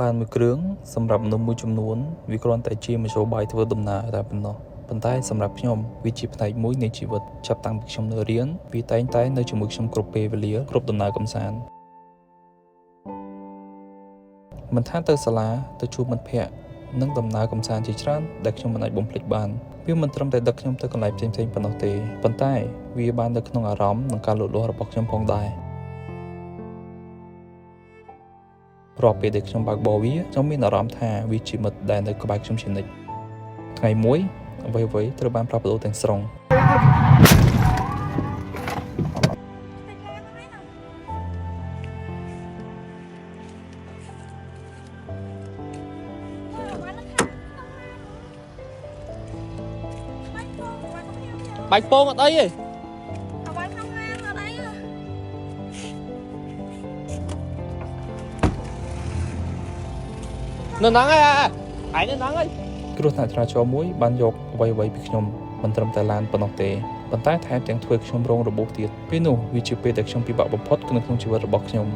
ឡានមួយគ្រឿងសម្រាប់មនុស្សមួយចំនួនវាគ្រាន់តែជាមធ្យោបាយធ្វើដំណើរតែប៉ុណ្ណោះប៉ុន្តែសម្រាប់ខ្ញុំវាជាផ្នែកមួយនៃជីវិតចាប់តាំងពីខ្ញុំនៅរៀនវាតែងតែនៅជាមួយខ្ញុំគ្រប់ពេលវេលាគ្រប់ដំណើរកម្សាន្តមិនថាទៅសាលាទៅជួបមិត្តភ័ក្តិនិងដំណើរកម្សាន្តជាច្រើនដែលខ្ញុំមិនអាចបំភ្លេចបានវាមិនត្រឹមតែដឹកខ្ញុំទៅកន្លែងផ្សេងៗប៉ុណ្ណោះទេប៉ុន្តែវាបាននៅក្នុងអារម្មណ៍និងការលូតលាស់របស់ខ្ញុំផងដែររាល់ពេលដែលខ្ញុំបើកបរវាខ្ញុំមានអារម្មណ៍ថាវាជាមិត្តដែលនៅក្បែរខ្ញុំជានិច្ចថ្ងៃមួយអ្វីៗត្រូវបានផ្លាស់ប្ដូរទាំងស្រុងបាច់ពងអត់អីទេអ្វីក្នុងឡានអត់អីនៅហ្នឹងហើយឯងនៅហ្នឹងហើយគ្រោះថ្នាក់ចរាចរណ៍មួយបានយកអ្វីៗពីខ្ញុំមិនត្រឹមតែឡានប៉ុណ្ណោះទេប៉ុន្តែថែមទាំងធ្វើខ្ញុំរងរបួសទៀតពេលនោះវាជាពេលដែលខ្ញុំពិបាកបំផុតក្នុងជីវិតរបស់ខ្ញុំ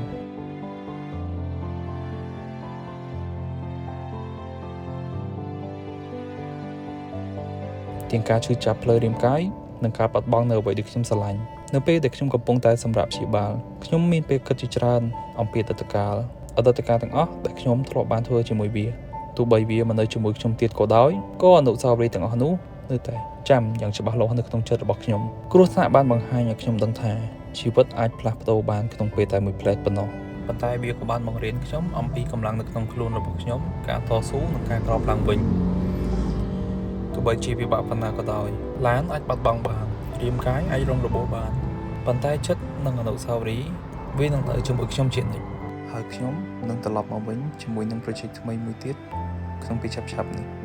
ទាំងការឈឺចាប់ផ្លូវរាងកាយនិងការបាត់បង់នៅអ្វីដែលខ្ញុំស្រឡាញ់នៅពេលដែលខ្ញុំកំពុងតែសម្រាប់ព្យាបាលខ្ញុំមានពេលគិតជាច្រើនអំពីអតីតកាលទាំងអស់ដែលខ្ញុំធ្លាប់បានធ្វើជាមួយវាទោះបីវាមិននៅជាមួយខ្ញុំទៀតក៏ដោយក៏អនុស្សាវរីយ៍ទាំងអស់នោះនៅតែចាំយ៉ាងច្បាស់លាស់នៅក្នុងចិត្តរបស់ខ្ញុំគ្រោះថ្នាក់បានបង្ហាញឲ្យខ្ញុំដឹងថាជីវិតអាចផ្លាស់ប្ដូរបានក្នុងពេលតែមួយផ្លែតប៉ុណ្ណោះប៉ុន្តែវាក៏បានបង្រៀនខ្ញុំអំពីកម្លាំងនៅក្នុងខ្លួនរបស់ខ្ញុំការតស៊ូនិងការក្រោកឡើងវិញទោះបីជាពិបាកប៉ុណ្ណាក៏ដោយឡានអាចបាត់បង់បានរាងកាយអាចរងរបួសបានប៉ុន្តែចិត្តនិងអនុស្សាវរីយ៍វានឹងនៅជាមួយខ្ញុំជានិច្ចហើយខ្ញុំនឹងត្រឡប់មកវិញជាមួយនឹង project ថ្មីមួយទៀតក្នុងពេលឆាប់ៗនេះ